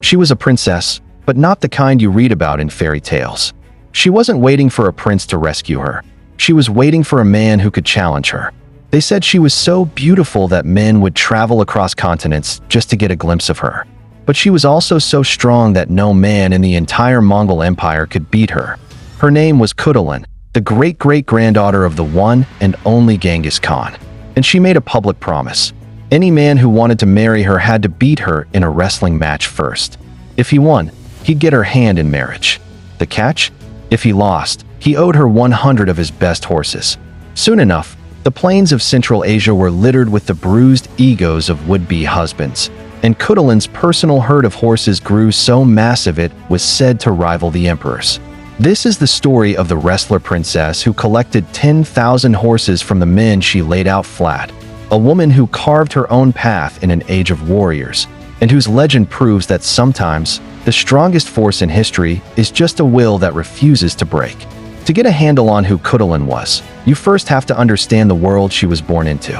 She was a princess, but not the kind you read about in fairy tales. She wasn't waiting for a prince to rescue her. She was waiting for a man who could challenge her. They said she was so beautiful that men would travel across continents just to get a glimpse of her. But she was also so strong that no man in the entire Mongol Empire could beat her. Her name was Khutulun, the great-great-granddaughter of the one and only Genghis Khan. And she made a public promise. Any man who wanted to marry her had to beat her in a wrestling match first. If he won, he'd get her hand in marriage. The catch? If he lost, he owed her 100 of his best horses. Soon enough, the plains of Central Asia were littered with the bruised egos of would-be husbands, and Khutulun's personal herd of horses grew so massive it was said to rival the emperor's. This is the story of the wrestler princess who collected 10,000 horses from the men she laid out flat, a woman who carved her own path in an age of warriors, and whose legend proves that sometimes the strongest force in history is just a will that refuses to break. To get a handle on who Khutulun was, you first have to understand the world she was born into.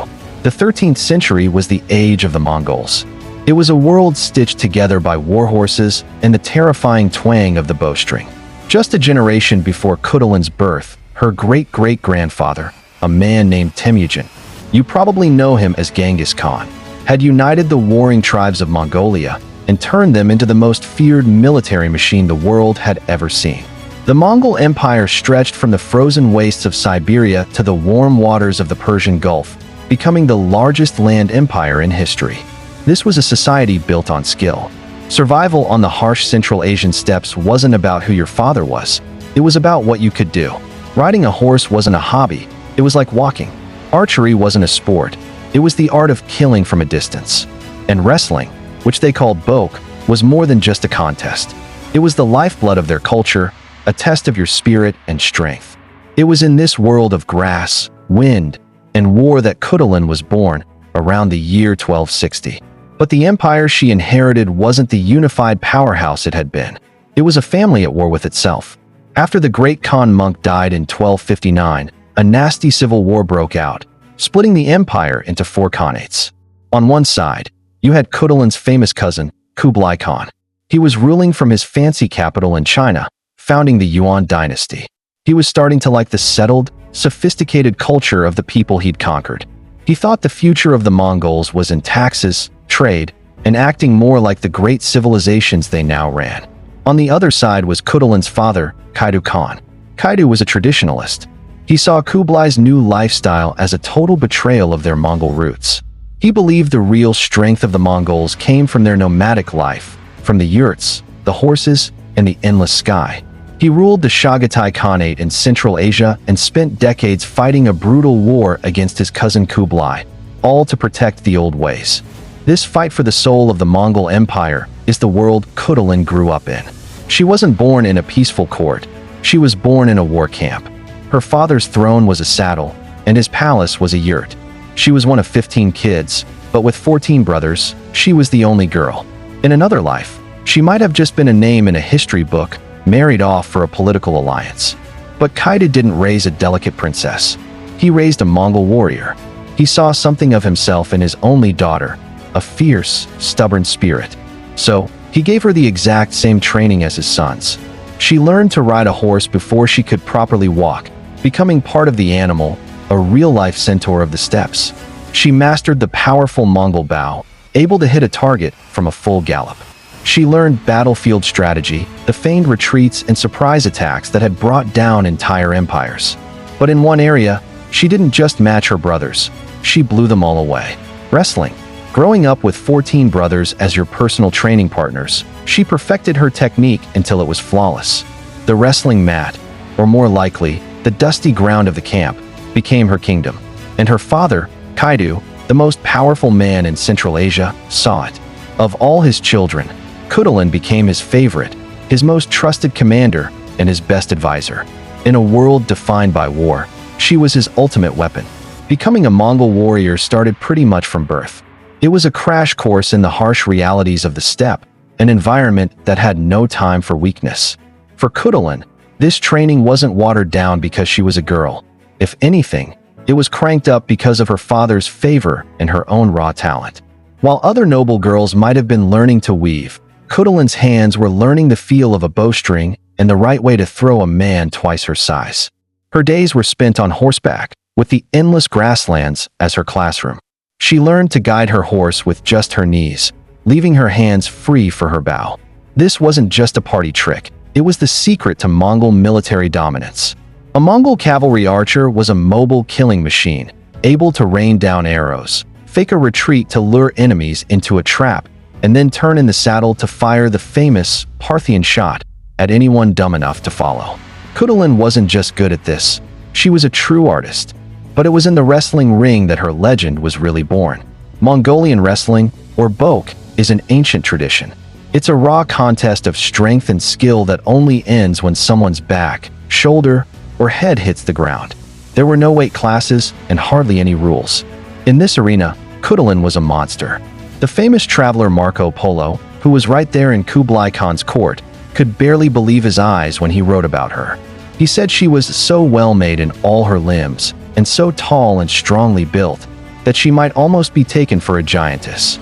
The 13th century was the age of the Mongols. It was a world stitched together by war horses and the terrifying twang of the bowstring. Just a generation before Khutulun's birth, her great-great-grandfather, a man named Temujin, you probably know him as Genghis Khan, had united the warring tribes of Mongolia and turned them into the most feared military machine the world had ever seen. The Mongol Empire stretched from the frozen wastes of Siberia to the warm waters of the Persian Gulf, becoming the largest land empire in history. This was a society built on skill. Survival on the harsh Central Asian steppes wasn't about who your father was. It was about what you could do. Riding a horse wasn't a hobby. It was like walking. Archery wasn't a sport. It was the art of killing from a distance. And wrestling, which they called bok, was more than just a contest. It was the lifeblood of their culture, a test of your spirit and strength. It was in this world of grass, wind, and war that Khutulun was born, around the year 1260. But the empire she inherited wasn't the unified powerhouse it had been. It was a family at war with itself. After the great Khan monk died in 1259, a nasty civil war broke out, splitting the empire into 4 khanates. On one side, you had Khutulun's famous cousin, Kublai Khan. He was ruling from his fancy capital in China, founding the Yuan dynasty. He was starting to like the settled, sophisticated culture of the people he'd conquered. He thought the future of the Mongols was in taxes, trade, and acting more like the great civilizations they now ran. On the other side was Khutulun's father, Kaidu Khan. Kaidu was a traditionalist. He saw Kublai's new lifestyle as a total betrayal of their Mongol roots. He believed the real strength of the Mongols came from their nomadic life, from the yurts, the horses, and the endless sky. He ruled the Chagatai Khanate in Central Asia and spent decades fighting a brutal war against his cousin Kublai, all to protect the old ways. This fight for the soul of the Mongol Empire is the world Khutulun grew up in. She wasn't born in a peaceful court. She was born in a war camp. Her father's throne was a saddle, and his palace was a yurt. She was one of 15 kids, but with 14 brothers, she was the only girl. In another life, she might have just been a name in a history book, married off for a political alliance. But Kaidu didn't raise a delicate princess. He raised a Mongol warrior. He saw something of himself in his only daughter, a fierce, stubborn spirit. So, he gave her the exact same training as his sons. She learned to ride a horse before she could properly walk, becoming part of the animal, a real-life centaur of the steppes. She mastered the powerful Mongol bow, able to hit a target from a full gallop. She learned battlefield strategy, the feigned retreats and surprise attacks that had brought down entire empires. But in one area, she didn't just match her brothers, she blew them all away. Wrestling. Growing up with 14 brothers as your personal training partners, she perfected her technique until it was flawless. The wrestling mat, or more likely, the dusty ground of the camp, became her kingdom. And her father, Kaidu, the most powerful man in Central Asia, saw it. Of all his children, Khutulun became his favorite, his most trusted commander, and his best advisor. In a world defined by war, she was his ultimate weapon. Becoming a Mongol warrior started pretty much from birth. It was a crash course in the harsh realities of the steppe, an environment that had no time for weakness. For Khutulun, this training wasn't watered down because she was a girl. If anything, it was cranked up because of her father's favor and her own raw talent. While other noble girls might have been learning to weave, Khutulun's hands were learning the feel of a bowstring and the right way to throw a man twice her size. Her days were spent on horseback, with the endless grasslands as her classroom. She learned to guide her horse with just her knees, leaving her hands free for her bow. This wasn't just a party trick, it was the secret to Mongol military dominance. A Mongol cavalry archer was a mobile killing machine, able to rain down arrows, fake a retreat to lure enemies into a trap, and then turn in the saddle to fire the famous Parthian shot at anyone dumb enough to follow. Khutulun wasn't just good at this, she was a true artist. But it was in the wrestling ring that her legend was really born. Mongolian wrestling, or bok, is an ancient tradition. It's a raw contest of strength and skill that only ends when someone's back, shoulder, or head hits the ground. There were no weight classes and hardly any rules. In this arena, Khutulun was a monster. The famous traveler Marco Polo, who was right there in Kublai Khan's court, could barely believe his eyes when he wrote about her. He said she was so well made in all her limbs, and so tall and strongly built, that she might almost be taken for a giantess.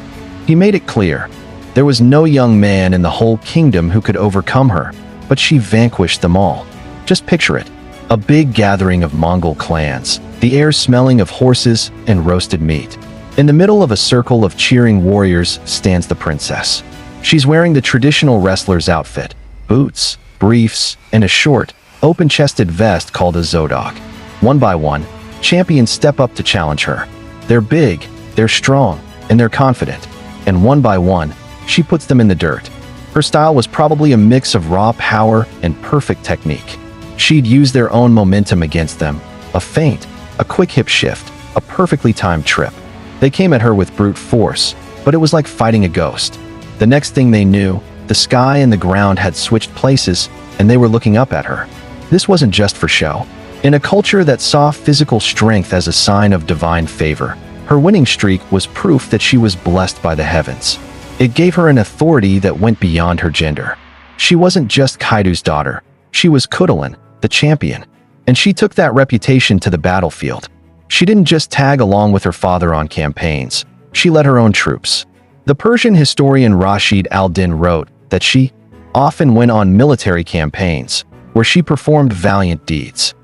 He made it clear, there was no young man in the whole kingdom who could overcome her, but she vanquished them all. Just picture it, a big gathering of Mongol clans, the air smelling of horses and roasted meat. In the middle of a circle of cheering warriors stands the princess. She's wearing the traditional wrestler's outfit, boots, briefs, and a short, open-chested vest called a zodok. One by one, champions step up to challenge her. They're big, they're strong, and they're confident. And one by one, she puts them in the dirt. Her style was probably a mix of raw power and perfect technique. She'd use their own momentum against them, a feint, a quick hip shift, a perfectly timed trip. They came at her with brute force, but it was like fighting a ghost. The next thing they knew, the sky and the ground had switched places, and they were looking up at her. This wasn't just for show. In a culture that saw physical strength as a sign of divine favor, her winning streak was proof that she was blessed by the heavens. It gave her an authority that went beyond her gender. She wasn't just Kaidu's daughter, she was Khutulun, the champion, and she took that reputation to the battlefield. She didn't just tag along with her father on campaigns, she led her own troops. The Persian historian Rashid al-Din wrote that she often went on military campaigns, where she performed valiant deeds.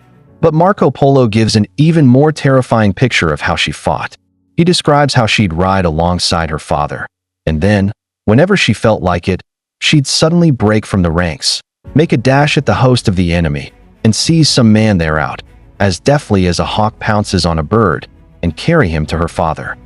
But Marco Polo gives an even more terrifying picture of how she fought. He describes how she'd ride alongside her father, and then, whenever she felt like it, she'd suddenly break from the ranks, make a dash at the host of the enemy, and seize some man there out, as deftly as a hawk pounces on a bird, and carry him to her father.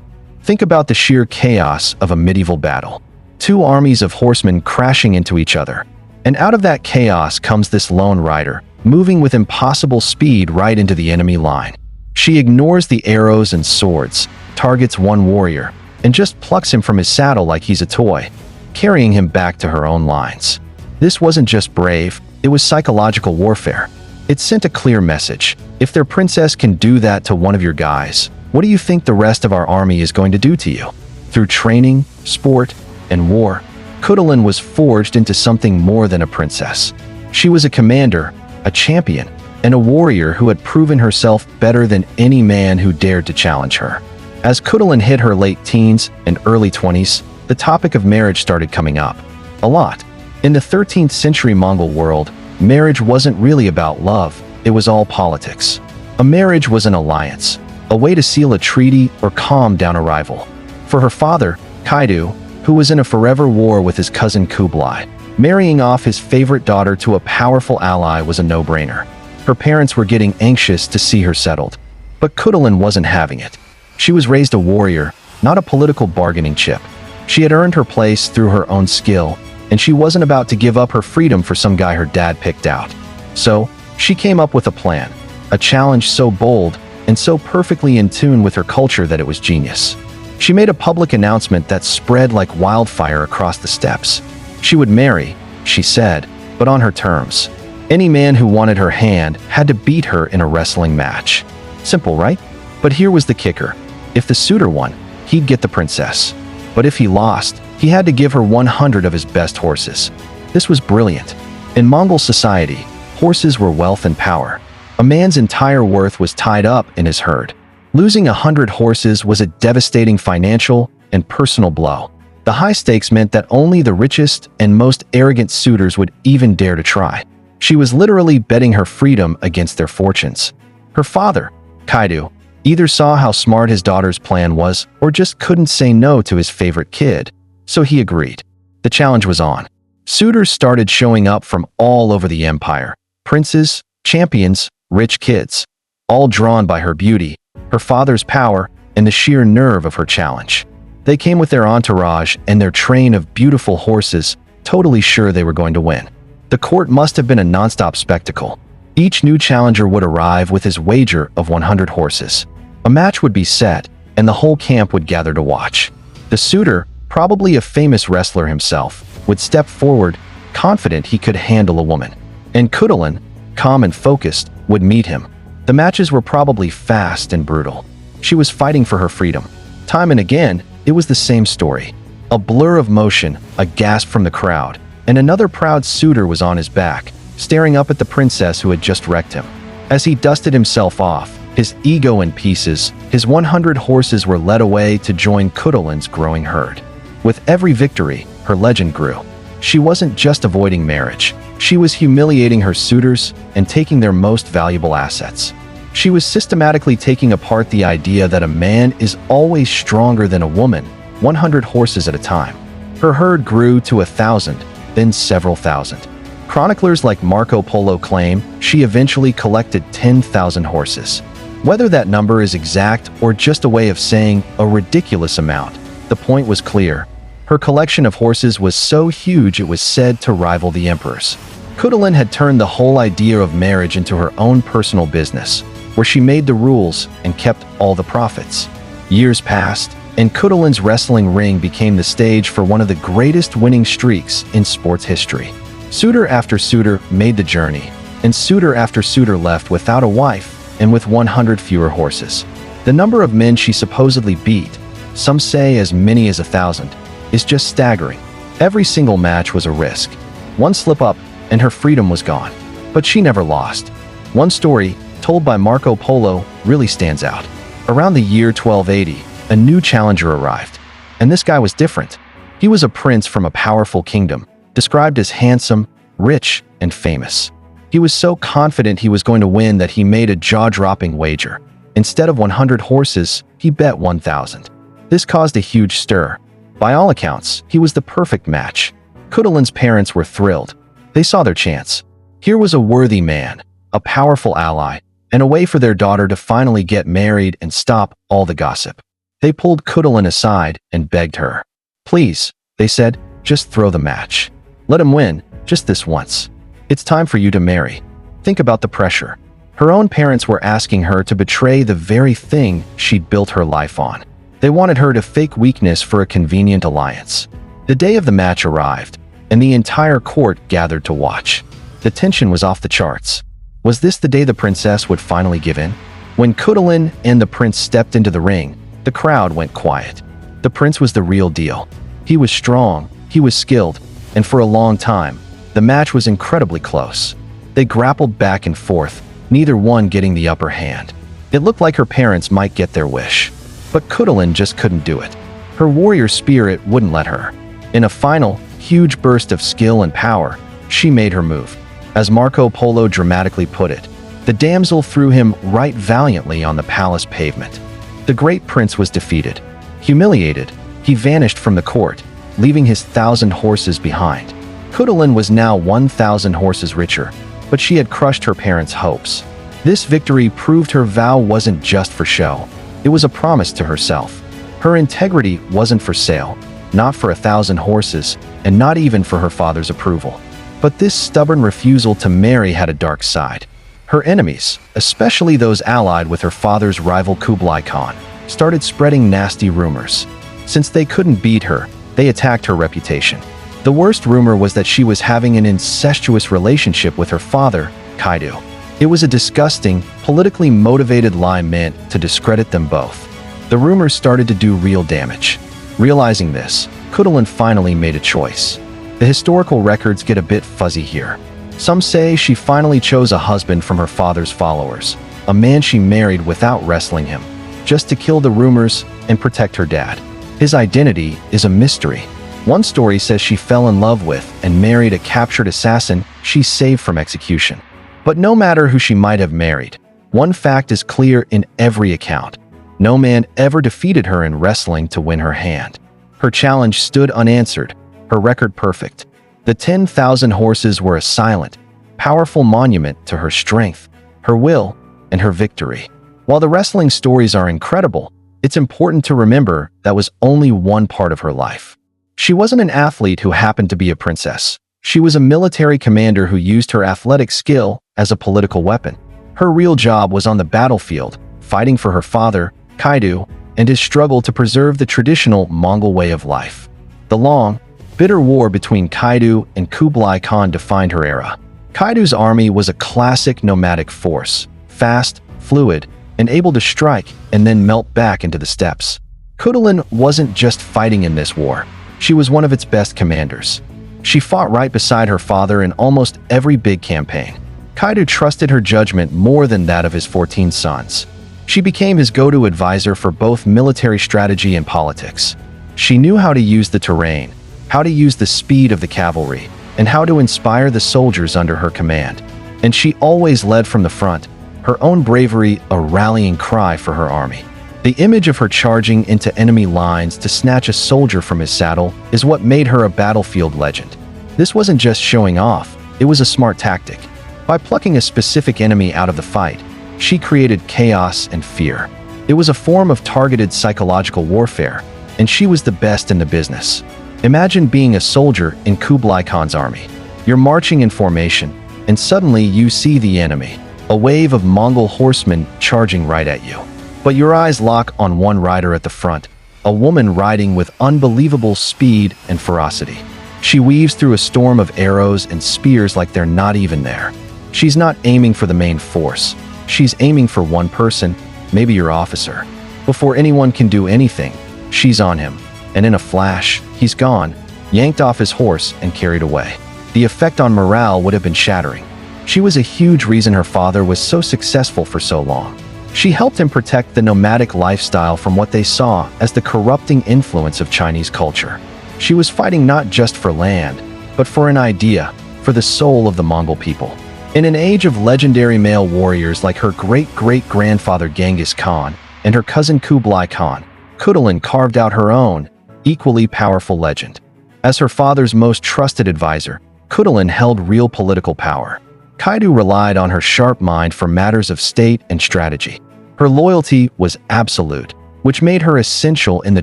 Think about the sheer chaos of a medieval battle. Two armies of horsemen crashing into each other, and out of that chaos comes this lone rider, moving with impossible speed right into the enemy line. She ignores the arrows and swords, targets one warrior, and just plucks him from his saddle like he's a toy, carrying him back to her own lines. This wasn't just brave, it was psychological warfare. It sent a clear message. If their princess can do that to one of your guys, what do you think the rest of our army is going to do to you? Through training, sport, and war, Khutulun was forged into something more than a princess. She was a commander, a champion, and a warrior who had proven herself better than any man who dared to challenge her. As Khutulun hit her late teens and early 20s, the topic of marriage started coming up. A lot. In the 13th century Mongol world, marriage wasn't really about love, it was all politics. A marriage was an alliance, a way to seal a treaty or calm down a rival. For her father, Kaidu, who was in a forever war with his cousin Kublai, marrying off his favorite daughter to a powerful ally was a no-brainer. Her parents were getting anxious to see her settled. But Khutulun wasn't having it. She was raised a warrior, not a political bargaining chip. She had earned her place through her own skill, and she wasn't about to give up her freedom for some guy her dad picked out. So, she came up with a plan, a challenge so bold and so perfectly in tune with her culture that it was genius. She made a public announcement that spread like wildfire across the steppes. She would marry, she said, but on her terms. Any man who wanted her hand had to beat her in a wrestling match. Simple, right? But here was the kicker. If the suitor won, he'd get the princess. But if he lost, he had to give her 100 of his best horses. This was brilliant. In Mongol society, horses were wealth and power. A man's entire worth was tied up in his herd. Losing 100 horses was a devastating financial and personal blow. The high stakes meant that only the richest and most arrogant suitors would even dare to try. She was literally betting her freedom against their fortunes. Her father, Kaidu, either saw how smart his daughter's plan was or just couldn't say no to his favorite kid, so he agreed. The challenge was on. Suitors started showing up from all over the empire. Princes, champions, rich kids, all drawn by her beauty, her father's power, and the sheer nerve of her challenge. They came with their entourage and their train of beautiful horses, totally sure they were going to win. The court must have been a nonstop spectacle. Each new challenger would arrive with his wager of 100 horses. A match would be set, and the whole camp would gather to watch. The suitor, probably a famous wrestler himself, would step forward, confident he could handle a woman. And Khutulun, calm and focused, would meet him. The matches were probably fast and brutal. She was fighting for her freedom. Time and again, it was the same story. A blur of motion, a gasp from the crowd, and another proud suitor was on his back, staring up at the princess who had just wrecked him. As he dusted himself off, his ego in pieces, his 100 horses were led away to join Khutulun's growing herd. With every victory, her legend grew. She wasn't just avoiding marriage. She was humiliating her suitors and taking their most valuable assets. She was systematically taking apart the idea that a man is always stronger than a woman, 100 horses at a time. Her herd grew to 1,000, then several thousand. Chroniclers like Marco Polo claim she eventually collected 10,000 horses. Whether that number is exact or just a way of saying a ridiculous amount, the point was clear. Her collection of horses was so huge it was said to rival the emperor's. Khutulun had turned the whole idea of marriage into her own personal business, where she made the rules and kept all the profits. Years passed, and Khutulun's wrestling ring became the stage for one of the greatest winning streaks in sports history. Suitor after suitor made the journey, and suitor after suitor left without a wife and with 100 fewer horses. The number of men she supposedly beat, some say as many as 1,000, is just staggering. Every single match was a risk. One slip-up, and her freedom was gone. But she never lost. One story, told by Marco Polo, really stands out. Around the year 1280, a new challenger arrived. And this guy was different. He was a prince from a powerful kingdom, described as handsome, rich, and famous. He was so confident he was going to win that he made a jaw-dropping wager. Instead of 100 horses, he bet 1,000. This caused a huge stir. By all accounts, he was the perfect match. Khutulun's parents were thrilled. They saw their chance. Here was a worthy man, a powerful ally, and a way for their daughter to finally get married and stop all the gossip. They pulled Khutulun aside and begged her. "Please," they said, "just throw the match. Let him win, just this once. It's time for you to marry." Think about the pressure. Her own parents were asking her to betray the very thing she'd built her life on. They wanted her to fake weakness for a convenient alliance. The day of the match arrived, and the entire court gathered to watch. The tension was off the charts. Was this the day the princess would finally give in? When Khutulun and the prince stepped into the ring, the crowd went quiet. The prince was the real deal. He was strong, he was skilled, and for a long time, the match was incredibly close. They grappled back and forth, neither one getting the upper hand. It looked like her parents might get their wish. But Khutulun just couldn't do it. Her warrior spirit wouldn't let her. In a final, huge burst of skill and power, she made her move. As Marco Polo dramatically put it, the damsel threw him right valiantly on the palace pavement. The great prince was defeated. Humiliated, he vanished from the court, leaving his 1,000 horses behind. Khutulun was now 1,000 horses richer, but she had crushed her parents' hopes. This victory proved her vow wasn't just for show. It was a promise to herself. Her integrity wasn't for sale, not for 1,000 horses, and not even for her father's approval. But this stubborn refusal to marry had a dark side. Her enemies, especially those allied with her father's rival Kublai Khan, started spreading nasty rumors. Since they couldn't beat her, they attacked her reputation. The worst rumor was that she was having an incestuous relationship with her father, Kaidu. It was a disgusting, politically motivated lie meant to discredit them both. The rumors started to do real damage. Realizing this, Khutulun finally made a choice. The historical records get a bit fuzzy here. Some say she finally chose a husband from her father's followers, a man she married without wrestling him, just to kill the rumors and protect her dad. His identity is a mystery. One story says she fell in love with and married a captured assassin she saved from execution. But no matter who she might have married, one fact is clear in every account. No man ever defeated her in wrestling to win her hand. Her challenge stood unanswered, her record perfect. The 10,000 horses were a silent, powerful monument to her strength, her will, and her victory. While the wrestling stories are incredible, it's important to remember that was only one part of her life. She wasn't an athlete who happened to be a princess. She was a military commander who used her athletic skill as a political weapon. Her real job was on the battlefield, fighting for her father, Kaidu, and his struggle to preserve the traditional Mongol way of life. The long, bitter war between Kaidu and Kublai Khan defined her era. Kaidu's army was a classic nomadic force, fast, fluid, and able to strike and then melt back into the steppes. Khutulun wasn't just fighting in this war. She was one of its best commanders. She fought right beside her father in almost every big campaign. Kaidu trusted her judgment more than that of his 14 sons. She became his go-to advisor for both military strategy and politics. She knew how to use the terrain, how to use the speed of the cavalry, and how to inspire the soldiers under her command. And she always led from the front, her own bravery a rallying cry for her army. The image of her charging into enemy lines to snatch a soldier from his saddle is what made her a battlefield legend. This wasn't just showing off, it was a smart tactic. By plucking a specific enemy out of the fight, she created chaos and fear. It was a form of targeted psychological warfare, and she was the best in the business. Imagine being a soldier in Kublai Khan's army. You're marching in formation, and suddenly you see the enemy, a wave of Mongol horsemen charging right at you. But your eyes lock on one rider at the front, a woman riding with unbelievable speed and ferocity. She weaves through a storm of arrows and spears like they're not even there. She's not aiming for the main force. She's aiming for one person, maybe your officer. Before anyone can do anything, she's on him, and in a flash, he's gone, yanked off his horse and carried away. The effect on morale would have been shattering. She was a huge reason her father was so successful for so long. She helped him protect the nomadic lifestyle from what they saw as the corrupting influence of Chinese culture. She was fighting not just for land, but for an idea, for the soul of the Mongol people. In an age of legendary male warriors like her great-great-grandfather Genghis Khan and her cousin Kublai Khan, Khutulun carved out her own, equally powerful legend. As her father's most trusted advisor, Khutulun held real political power. Kaidu relied on her sharp mind for matters of state and strategy. Her loyalty was absolute, which made her essential in the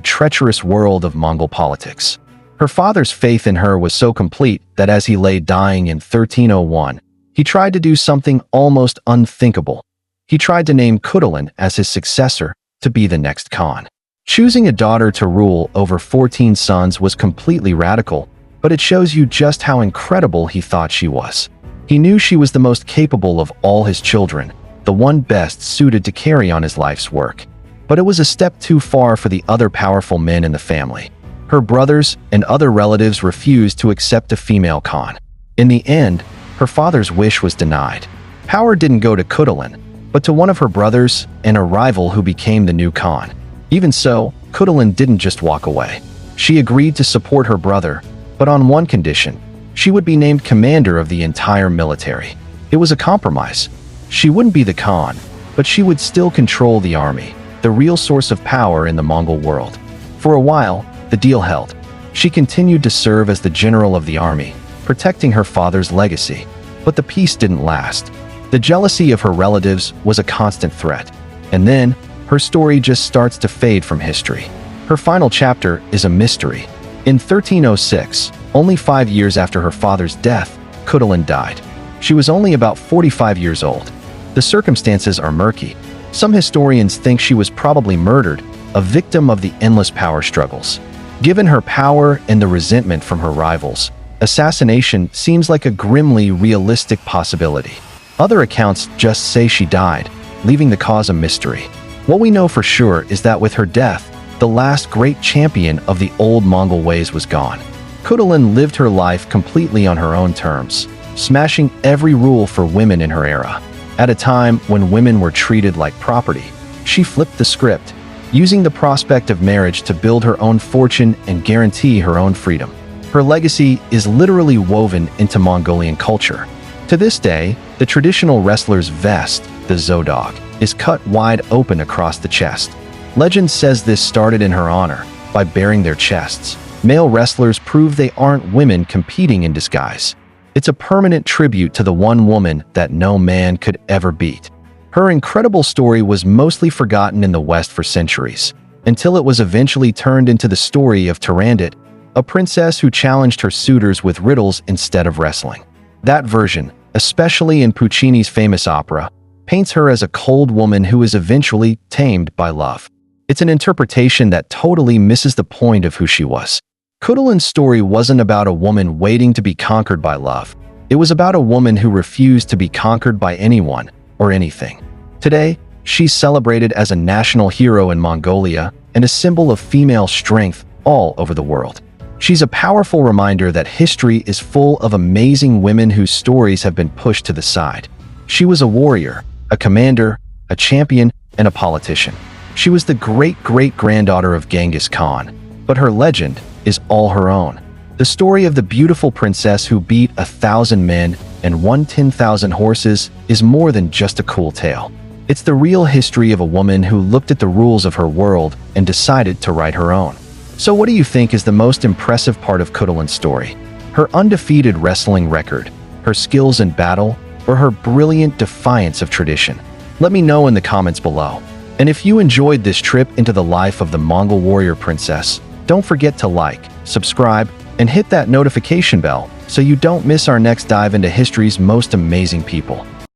treacherous world of Mongol politics. Her father's faith in her was so complete that as he lay dying in 1301, he tried to do something almost unthinkable. He tried to name Khutulun as his successor to be the next Khan. Choosing a daughter to rule over 14 sons was completely radical, but it shows you just how incredible he thought she was. He knew she was the most capable of all his children, the one best suited to carry on his life's work. But it was a step too far for the other powerful men in the family. Her brothers and other relatives refused to accept a female Khan. In the end, her father's wish was denied. Power didn't go to Khutulun, but to one of her brothers and a rival who became the new Khan. Even so, Khutulun didn't just walk away. She agreed to support her brother, but on one condition: she would be named commander of the entire military. It was a compromise. She wouldn't be the Khan, but she would still control the army, the real source of power in the Mongol world. For a while, the deal held. She continued to serve as the general of the army, protecting her father's legacy. But the peace didn't last. The jealousy of her relatives was a constant threat. And then, her story just starts to fade from history. Her final chapter is a mystery. In 1306, only 5 years after her father's death, Khutulun died. She was only about 45 years old. The circumstances are murky. Some historians think she was probably murdered, a victim of the endless power struggles. Given her power and the resentment from her rivals, assassination seems like a grimly realistic possibility. Other accounts just say she died, leaving the cause a mystery. What we know for sure is that with her death, the last great champion of the old Mongol ways was gone. Khutulun lived her life completely on her own terms, smashing every rule for women in her era. At a time when women were treated like property, she flipped the script. using the prospect of marriage to build her own fortune and guarantee her own freedom. Her legacy is literally woven into Mongolian culture. To this day, the traditional wrestler's vest, the zodog, is cut wide open across the chest. Legend says this started in her honor. By baring their chests, male wrestlers prove they aren't women competing in disguise. It's a permanent tribute to the one woman that no man could ever beat. Her incredible story was mostly forgotten in the West for centuries, until it was eventually turned into the story of Turandot, a princess who challenged her suitors with riddles instead of wrestling. That version, especially in Puccini's famous opera, paints her as a cold woman who is eventually tamed by love. It's an interpretation that totally misses the point of who she was. Khutulun's story wasn't about a woman waiting to be conquered by love. It was about a woman who refused to be conquered by anyone or anything. Today, she's celebrated as a national hero in Mongolia and a symbol of female strength all over the world. She's a powerful reminder that history is full of amazing women whose stories have been pushed to the side. She was a warrior, a commander, a champion, and a politician. She was the great-great-granddaughter of Genghis Khan, but her legend is all her own. The story of the beautiful princess who beat 1,000 men and won 10,000 horses is more than just a cool tale. It's the real history of a woman who looked at the rules of her world and decided to write her own. So what do you think is the most impressive part of Khutulun's story? Her undefeated wrestling record, her skills in battle, or her brilliant defiance of tradition? Let me know in the comments below. And if you enjoyed this trip into the life of the Mongol warrior princess, don't forget to like, subscribe, and hit that notification bell so you don't miss our next dive into history's most amazing people.